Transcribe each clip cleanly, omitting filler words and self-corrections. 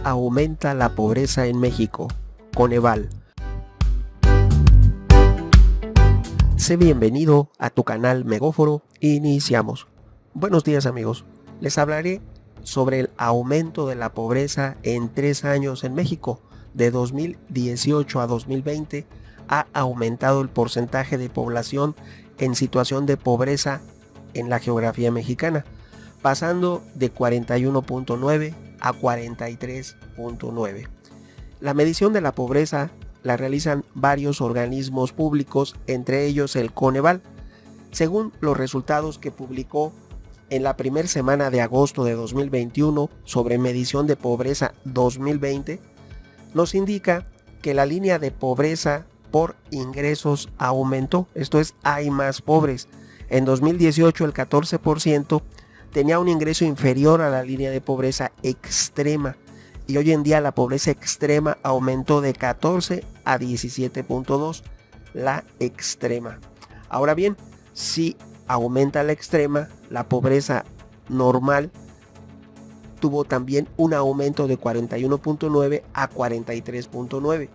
aumenta la pobreza en México? Coneval. Sé bienvenido a tu canal Megóforo. Iniciamos. Buenos días, amigos. Les hablaré sobre el aumento de la pobreza en 3 años en México. De 2018 a 2020 ha aumentado el porcentaje de población en situación de pobreza en la geografía mexicana, pasando de 41.9 a 43.9. La medición de la pobreza la realizan varios organismos públicos, entre ellos el Coneval. Según los resultados que publicó en la primera semana de agosto de 2021 sobre medición de pobreza 2020, nos indica que la línea de pobreza por ingresos aumentó, esto es, hay más pobres. En 2018 el 14% tenía un ingreso inferior a la línea de pobreza extrema y hoy en día la pobreza extrema aumentó de 14 a 17.2, la extrema. Ahora bien, si aumenta la extrema, la pobreza normal tuvo también un aumento de 41.9 a 43.9.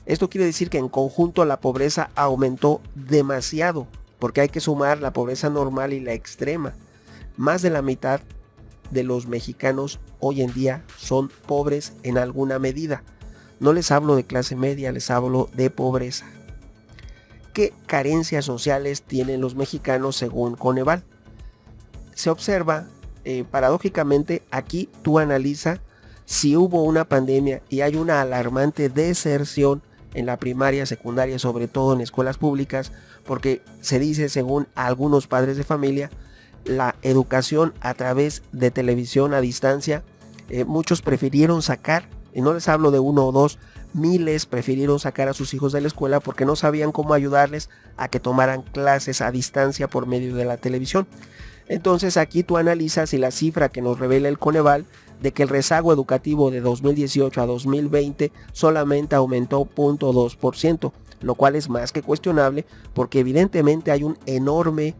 Esto quiere decir que en conjunto la pobreza aumentó demasiado, porque hay que sumar la pobreza normal y la extrema. Más de la mitad de los mexicanos hoy en día son pobres en alguna medida. No les hablo de clase media, les hablo de pobreza. ¿Qué carencias sociales tienen los mexicanos según Coneval? Se observa, paradójicamente, aquí tú analiza si hubo una pandemia y hay una alarmante deserción en la primaria, secundaria, sobre todo en escuelas públicas, porque se dice, según algunos padres de familia, la educación a través de televisión a distancia, muchos prefirieron sacar, y no les hablo de uno o dos, miles prefirieron sacar a sus hijos de la escuela porque no sabían cómo ayudarles a que tomaran clases a distancia por medio de la televisión. Entonces aquí tú analizas y la cifra que nos revela el Coneval de que el rezago educativo de 2018 a 2020 solamente aumentó 0.2%, lo cual es más que cuestionable porque evidentemente hay un enorme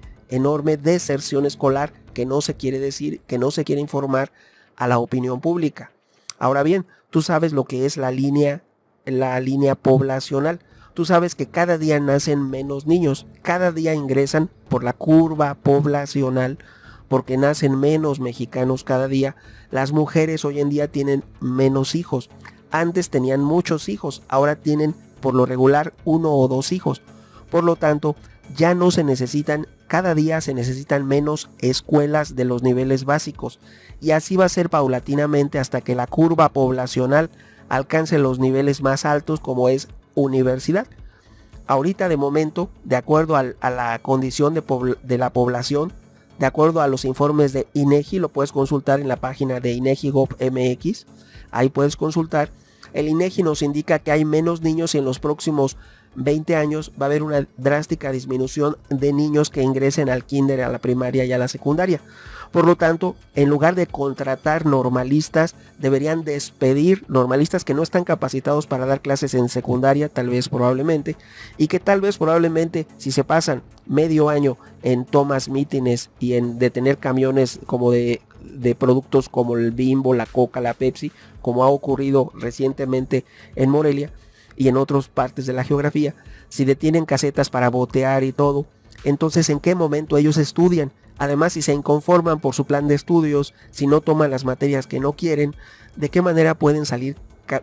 deserción escolar que no se quiere decir, que no se quiere informar a la opinión pública. Ahora bien, tú sabes lo que es la línea poblacional. Tú sabes que cada día nacen menos niños, cada día ingresan por la curva poblacional, porque nacen menos mexicanos cada día. Las mujeres hoy en día tienen menos hijos. Antes tenían muchos hijos, ahora tienen por lo regular 1 o 2 hijos. Por lo tanto, ya no se necesitan, cada día se necesitan menos escuelas de los niveles básicos. Y así va a ser paulatinamente hasta que la curva poblacional alcance los niveles más altos, como es universidad. Ahorita de momento, de acuerdo a la condición de la población, de acuerdo a los informes de INEGI, lo puedes consultar en la página de INEGI.gov.mx, ahí puedes consultar. El INEGI nos indica que hay menos niños y en los próximos 20 años va a haber una drástica disminución de niños que ingresen al kinder, a la primaria y a la secundaria. Por lo tanto, en lugar de contratar normalistas, deberían despedir normalistas que no están capacitados para dar clases en secundaria, tal vez probablemente, y que tal vez probablemente si se pasan medio año en tomas, mítines y en detener camiones como de productos como el Bimbo, la Coca, la Pepsi, como ha ocurrido recientemente en Morelia y en otras partes de la geografía, si detienen casetas para botear y todo, entonces ¿en qué momento ellos estudian? Además, si se inconforman por su plan de estudios, si no toman las materias que no quieren, ¿de qué manera pueden salir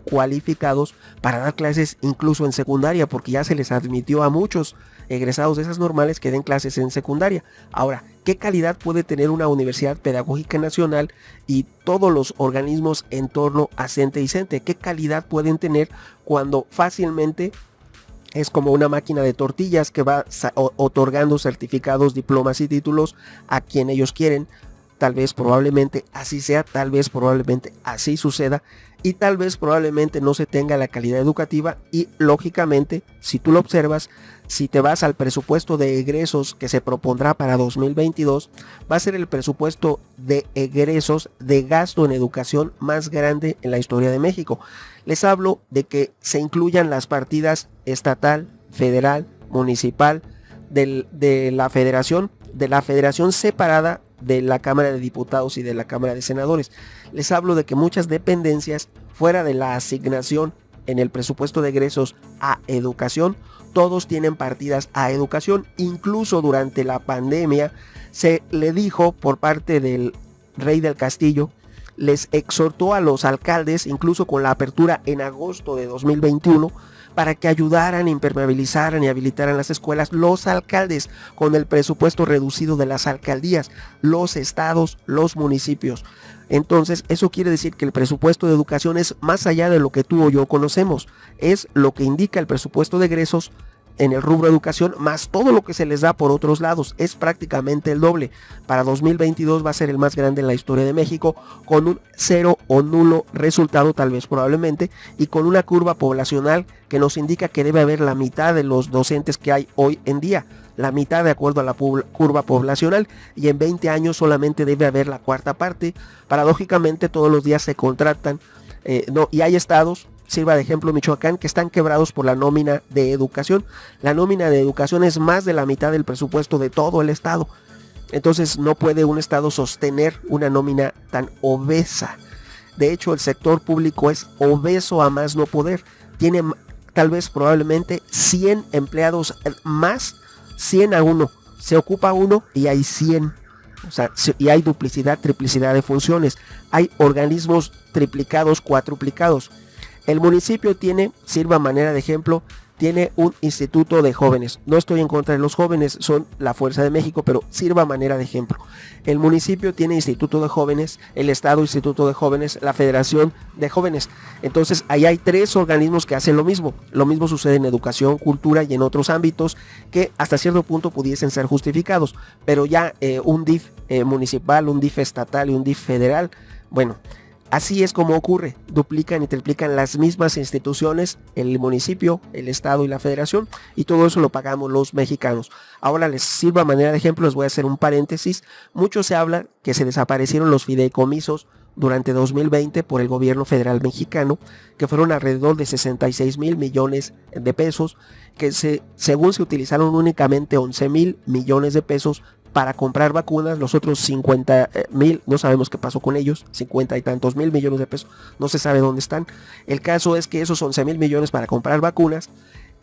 cualificados para dar clases incluso en secundaria? Porque ya se les admitió a muchos egresados de esas normales que den clases en secundaria. Ahora, ¿qué calidad puede tener una universidad pedagógica nacional y todos los organismos en torno a CENTE y CENTE? ¿Qué calidad pueden tener cuando fácilmente es como una máquina de tortillas que va otorgando certificados, diplomas y títulos a quien ellos quieren? Tal vez probablemente así sea, tal vez probablemente así suceda y tal vez probablemente no se tenga la calidad educativa y lógicamente, si tú lo observas, si te vas al presupuesto de egresos que se propondrá para 2022, va a ser el presupuesto de egresos de gasto en educación más grande en la historia de México. Les hablo de que se incluyan las partidas estatal, federal, municipal, de la federación separada de la Cámara de Diputados y de la Cámara de Senadores. Les hablo de que muchas dependencias fuera de la asignación en el presupuesto de egresos a educación, todos tienen partidas a educación. Incluso durante la pandemia se le dijo por parte del Rey del Castillo, les exhortó a los alcaldes, incluso con la apertura en agosto de 2021, para que ayudaran, impermeabilizaran y habilitaran las escuelas, los alcaldes, con el presupuesto reducido de las alcaldías, los estados, los municipios. Entonces, eso quiere decir que el presupuesto de educación es más allá de lo que tú o yo conocemos, es lo que indica el presupuesto de egresos en el rubro educación, más todo lo que se les da por otros lados. Es prácticamente el doble. Para 2022 va a ser el más grande en la historia de México, con un cero o nulo resultado, tal vez probablemente, y con una curva poblacional que nos indica que debe haber la mitad de los docentes que hay hoy en día, la mitad de acuerdo a la curva poblacional, y en 20 años solamente debe haber la cuarta parte. Paradójicamente todos los días se contratan, y hay estados, sirva de ejemplo Michoacán, que están quebrados por la nómina de educación. La nómina de educación es más de la mitad del presupuesto de todo el estado. Entonces no puede un estado sostener una nómina tan obesa. De hecho, el sector público es obeso a más no poder. Tiene tal vez probablemente 100 empleados más, 100 a 1. Se ocupa uno y hay 100. O sea, y hay duplicidad, triplicidad de funciones. Hay organismos triplicados, cuatruplicados. El municipio tiene, sirva manera de ejemplo, tiene un instituto de jóvenes. No estoy en contra de los jóvenes, son la fuerza de México, pero sirva manera de ejemplo. El municipio tiene instituto de jóvenes, el estado instituto de jóvenes, la federación de jóvenes. Entonces ahí hay 3 organismos que hacen lo mismo. Lo mismo sucede en educación, cultura y en otros ámbitos que hasta cierto punto pudiesen ser justificados. Pero ya un DIF municipal, un DIF estatal y un DIF federal, bueno, así es como ocurre, duplican y triplican las mismas instituciones, el municipio, el estado y la federación, y todo eso lo pagamos los mexicanos. Ahora les sirva a manera de ejemplo, les voy a hacer un paréntesis. Mucho se habla que se desaparecieron los fideicomisos durante 2020 por el gobierno federal mexicano, que fueron alrededor de 66,000 millones de pesos, que según se utilizaron únicamente 11,000 millones de pesos para comprar vacunas. Los otros 50,000, no sabemos qué pasó con ellos, 50 y tantos mil millones de pesos, no se sabe dónde están. El caso es que esos 11,000 millones para comprar vacunas,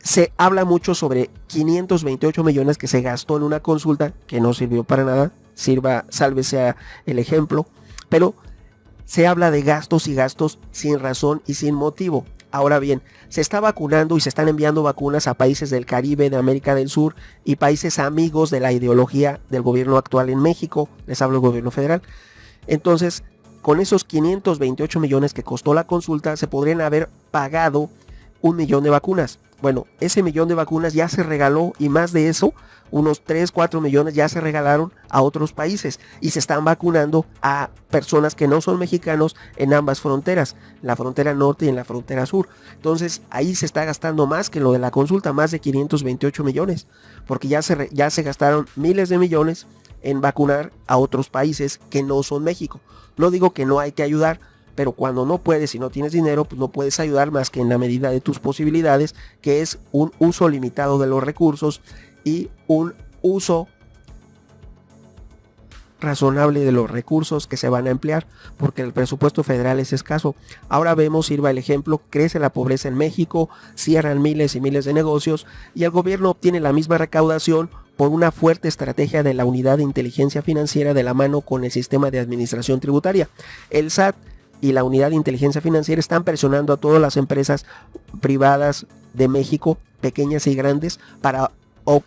se habla mucho sobre 528 millones que se gastó en una consulta que no sirvió para nada, sálvese el ejemplo, pero se habla de gastos y gastos sin razón y sin motivo. Ahora bien, se está vacunando y se están enviando vacunas a países del Caribe, de América del Sur y países amigos de la ideología del gobierno actual en México. Les hablo del gobierno federal. Entonces, con esos 528 millones que costó la consulta, se podrían haber pagado 1 millón de vacunas. Bueno, ese millón de vacunas ya se regaló, y más de eso, unos 3, 4 millones ya se regalaron a otros países y se están vacunando a personas que no son mexicanos en ambas fronteras, la frontera norte y en la frontera sur. Entonces ahí se está gastando más que lo de la consulta, más de 528 millones, porque ya se gastaron miles de millones en vacunar a otros países que no son México. No digo que no hay que ayudar, pero cuando no puedes y no tienes dinero, pues no puedes ayudar más que en la medida de tus posibilidades, que es un uso limitado de los recursos y un uso razonable de los recursos que se van a emplear, porque el presupuesto federal es escaso. Ahora vemos, sirva el ejemplo, crece la pobreza en México, cierran miles y miles de negocios y el gobierno obtiene la misma recaudación por una fuerte estrategia de la Unidad de Inteligencia Financiera de la mano con el sistema de administración tributaria. El SAT y la Unidad de Inteligencia Financiera están presionando a todas las empresas privadas de México, pequeñas y grandes, para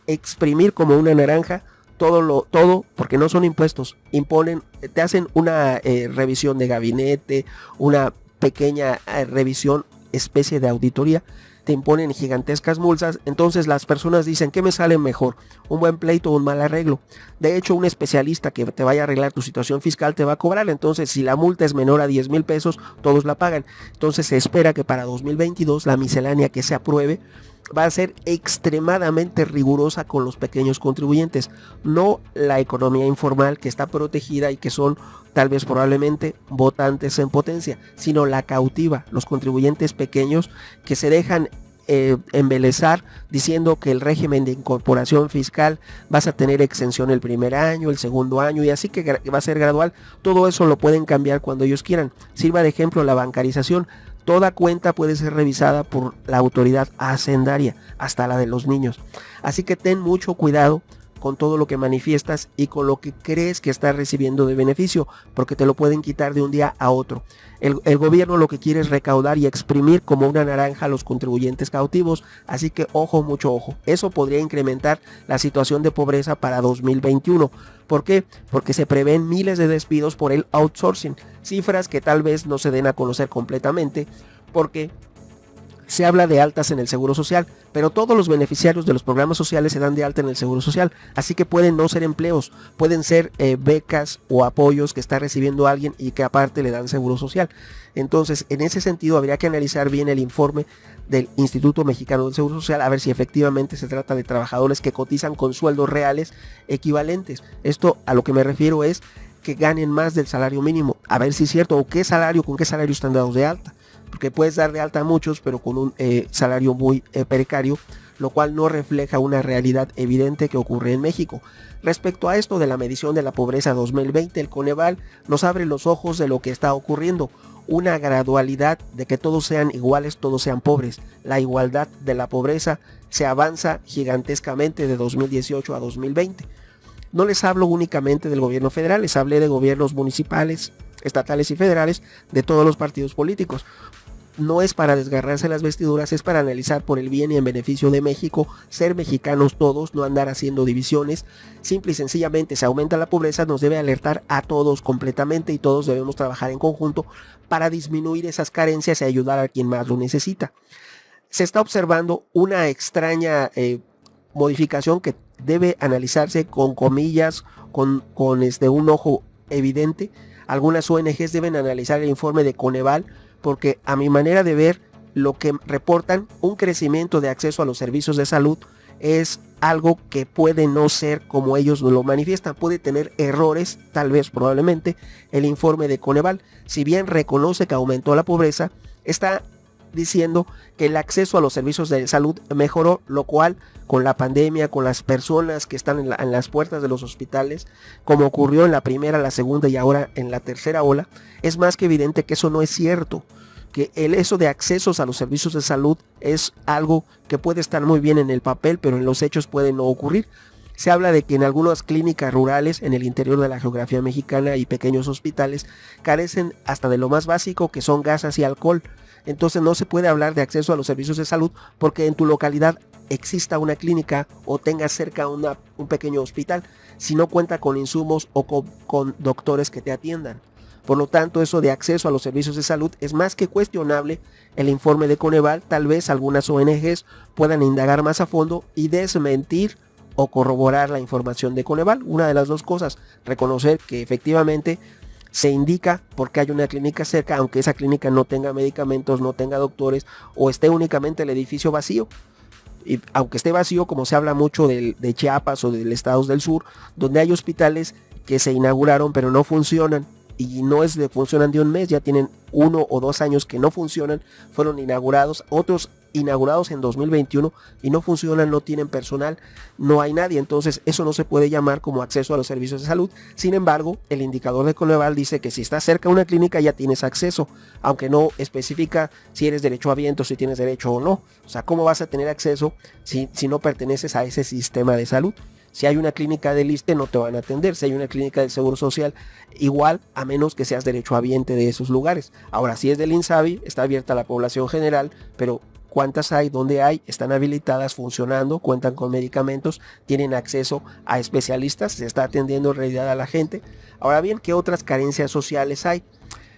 exprimir como una naranja todo, porque no son impuestos, imponen, te hacen una revisión de gabinete, una pequeña revisión, especie de auditoría, te imponen gigantescas multas. Entonces las personas dicen, ¿qué me sale mejor? ¿Un buen pleito o un mal arreglo? De hecho, un especialista que te vaya a arreglar tu situación fiscal te va a cobrar. Entonces, si la multa es menor a 10,000 pesos, todos la pagan. Entonces se espera que para 2022 la miscelánea que se apruebe va a ser extremadamente rigurosa con los pequeños contribuyentes, no la economía informal que está protegida y que son tal vez probablemente votantes en potencia, sino la cautiva, los contribuyentes pequeños que se dejan embelezar diciendo que el régimen de incorporación fiscal vas a tener exención el primer año, el segundo año y así que va a ser gradual. Todo eso lo pueden cambiar cuando ellos quieran. Sirva de ejemplo la bancarización. Toda cuenta puede ser revisada por la autoridad hacendaria, hasta la de los niños. Así que ten mucho cuidado con todo lo que manifiestas y con lo que crees que estás recibiendo de beneficio, porque te lo pueden quitar de un día a otro. El gobierno lo que quiere es recaudar y exprimir como una naranja a los contribuyentes cautivos, así que ojo, mucho ojo. Eso podría incrementar la situación de pobreza para 2021. ¿Por qué? Porque se prevén miles de despidos por el outsourcing, cifras que tal vez no se den a conocer completamente, porque se habla de altas en el Seguro Social, pero todos los beneficiarios de los programas sociales se dan de alta en el Seguro Social, así que pueden no ser empleos, pueden ser becas o apoyos que está recibiendo alguien y que aparte le dan Seguro Social. Entonces, en ese sentido, habría que analizar bien el informe del Instituto Mexicano del Seguro Social, a ver si efectivamente se trata de trabajadores que cotizan con sueldos reales equivalentes. Esto a lo que me refiero es que ganen más del salario mínimo, a ver si es cierto, o con qué salario están dados de alta. Porque puedes dar de alta a muchos, pero con un salario muy precario, lo cual no refleja una realidad evidente que ocurre en México. Respecto a esto de la medición de la pobreza 2020, el Coneval nos abre los ojos de lo que está ocurriendo. Una gradualidad de que todos sean iguales, todos sean pobres. La igualdad de la pobreza se avanza gigantescamente de 2018 a 2020. No les hablo únicamente del gobierno federal, les hablé de gobiernos municipales, estatales y federales, de todos los partidos políticos. No es para desgarrarse las vestiduras, es para analizar por el bien y en beneficio de México, ser mexicanos todos, no andar haciendo divisiones. Simple y sencillamente, si aumenta la pobreza, nos debe alertar a todos completamente y todos debemos trabajar en conjunto para disminuir esas carencias y ayudar a quien más lo necesita. Se está observando una extraña modificación que debe analizarse con comillas, con un ojo evidente. Algunas ONGs deben analizar el informe de Coneval, porque a mi manera de ver, lo que reportan, un crecimiento de acceso a los servicios de salud, es algo que puede no ser como ellos lo manifiestan. Puede tener errores, tal vez, probablemente, el informe de Coneval. Si bien reconoce que aumentó la pobreza, está diciendo que el acceso a los servicios de salud mejoró, lo cual con la pandemia, con las personas que están en las puertas de los hospitales, como ocurrió en la primera, la segunda y ahora en la tercera ola, es más que evidente que eso no es cierto, que eso de accesos a los servicios de salud es algo que puede estar muy bien en el papel, pero en los hechos puede no ocurrir. Se habla de que en algunas clínicas rurales en el interior de la geografía mexicana y pequeños hospitales carecen hasta de lo más básico, que son gasas y alcohol. Entonces no se puede hablar de acceso a los servicios de salud porque en tu localidad exista una clínica o tengas cerca un pequeño hospital, si no cuenta con insumos o con doctores que te atiendan. Por lo tanto, eso de acceso a los servicios de salud es más que cuestionable. El informe de Coneval, tal vez algunas ONGs puedan indagar más a fondo y desmentir o corroborar la información de Coneval. Una de las dos cosas, reconocer que efectivamente se indica porque hay una clínica cerca, aunque esa clínica no tenga medicamentos, no tenga doctores o esté únicamente el edificio vacío. Y aunque esté vacío, como se habla mucho de Chiapas o de estados del sur, donde hay hospitales que se inauguraron pero no funcionan, y no es de funcionan de un mes, ya tienen 1 o 2 años que no funcionan, fueron inaugurados, otros inaugurados en 2021 y no funcionan, no tienen personal, no hay nadie. Entonces eso no se puede llamar como acceso a los servicios de salud. Sin embargo, el indicador de Coneval dice que si estás cerca de una clínica ya tienes acceso, aunque no especifica si eres derechohabiente, si tienes derecho o no. O sea, ¿cómo vas a tener acceso si no perteneces a ese sistema de salud? Si hay una clínica del ISSSTE no te van a atender, si hay una clínica del Seguro Social igual, a menos que seas derechohabiente de esos lugares. Ahora, si es del INSABI, está abierta a la población general, pero ¿cuántas hay? ¿Dónde hay? Están habilitadas, funcionando, cuentan con medicamentos, tienen acceso a especialistas, se está atendiendo en realidad a la gente. Ahora bien, ¿qué otras carencias sociales hay?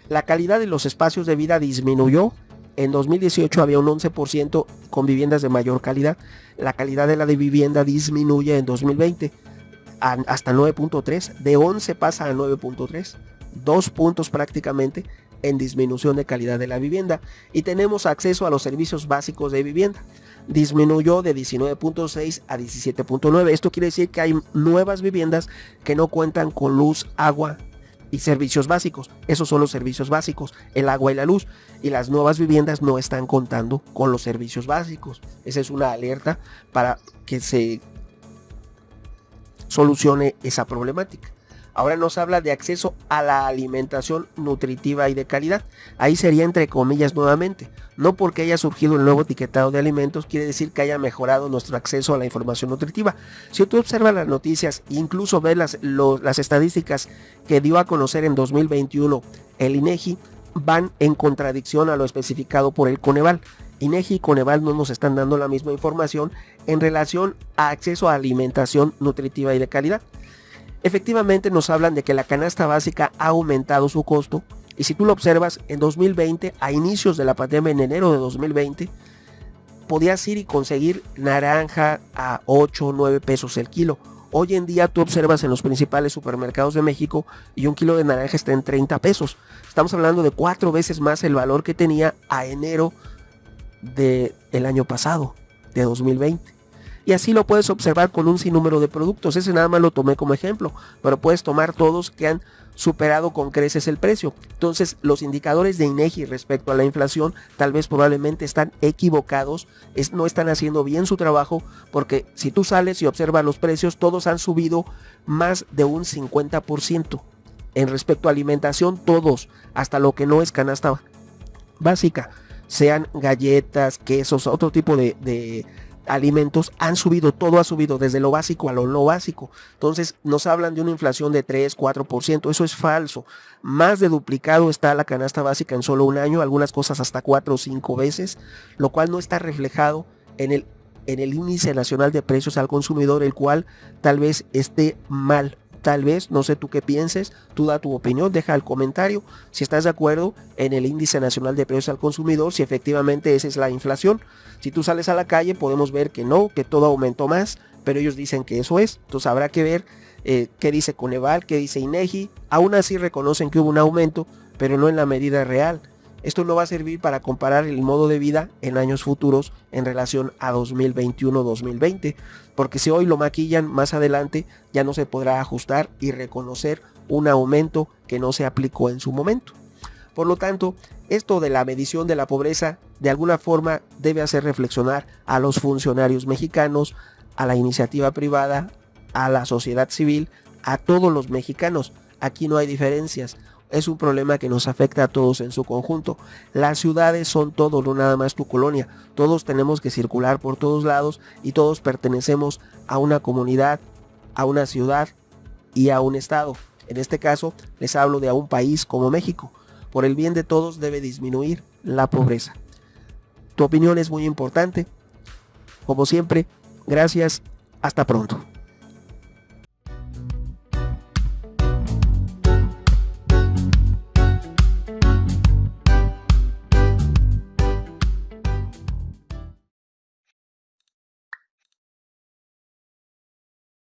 La calidad de los espacios de vida disminuyó. En 2018 había un 11% con viviendas de mayor calidad. La calidad de la vivienda disminuye en 2020 hasta 9.3. De 11 pasa a 9.3. 2 puntos prácticamente en disminución de calidad de la vivienda. Y tenemos acceso a los servicios básicos de vivienda. Disminuyó de 19.6 a 17.9. Esto quiere decir que hay nuevas viviendas que no cuentan con luz, agua y servicios básicos. Esos son los servicios básicos, el agua y la luz. Y las nuevas viviendas no están contando con los servicios básicos. Esa es una alerta para que se solucione esa problemática. Ahora nos habla de acceso a la alimentación nutritiva y de calidad. Ahí sería entre comillas nuevamente. No porque haya surgido el nuevo etiquetado de alimentos quiere decir que haya mejorado nuestro acceso a la información nutritiva. Si tú observas las noticias e incluso ves las estadísticas que dio a conocer en 2021 el INEGI, van en contradicción a lo especificado por el Coneval. INEGI y Coneval no nos están dando la misma información en relación a acceso a alimentación nutritiva y de calidad. Efectivamente nos hablan de que la canasta básica ha aumentado su costo y si tú lo observas en 2020, a inicios de la pandemia en enero de 2020, podías ir y conseguir naranja a 8 o 9 pesos el kilo. Hoy en día tú observas en los principales supermercados de México y un kilo de naranja está en 30 pesos. Estamos hablando de 4 veces más el valor que tenía a enero del año pasado, de 2020. Y así lo puedes observar con un sinnúmero de productos. Ese nada más lo tomé como ejemplo, pero puedes tomar todos que han superado con creces el precio. Entonces los indicadores de INEGI respecto a la inflación tal vez probablemente están equivocados, no están haciendo bien su trabajo, porque si tú sales y observas los precios, todos han subido más de un 50%. En respecto a alimentación, todos, hasta lo que no es canasta básica, sean galletas, quesos, otro tipo de alimentos, han subido, todo ha subido desde lo básico a lo no básico. Entonces nos hablan de una inflación de 3, 4%, eso es falso. Más de duplicado está la canasta básica en solo un año, algunas cosas hasta 4 o 5 veces, lo cual no está reflejado en el índice nacional de precios al consumidor, el cual tal vez esté mal. Tal vez, no sé tú qué pienses, tú da tu opinión, deja el comentario si estás de acuerdo en el índice nacional de precios al consumidor, si efectivamente esa es la inflación. Si tú sales a la calle podemos ver que no, que todo aumentó más, pero ellos dicen que eso es. Entonces habrá que ver qué dice Coneval, qué dice INEGI. Aún así reconocen que hubo un aumento, pero no en la medida real. Esto no va a servir para comparar el modo de vida en años futuros en relación a 2021-2020, porque si hoy lo maquillan, más adelante ya no se podrá ajustar y reconocer un aumento que no se aplicó en su momento. Por lo tanto, esto de la medición de la pobreza de alguna forma debe hacer reflexionar a los funcionarios mexicanos, a la iniciativa privada, a la sociedad civil, a todos los mexicanos. Aquí no hay diferencias. Es un problema que nos afecta a todos en su conjunto. Las ciudades son todo, no nada más tu colonia. Todos tenemos que circular por todos lados y todos pertenecemos a una comunidad, a una ciudad y a un estado. En este caso, les hablo de a un país como México. Por el bien de todos debe disminuir la pobreza. Tu opinión es muy importante. Como siempre, gracias. Hasta pronto.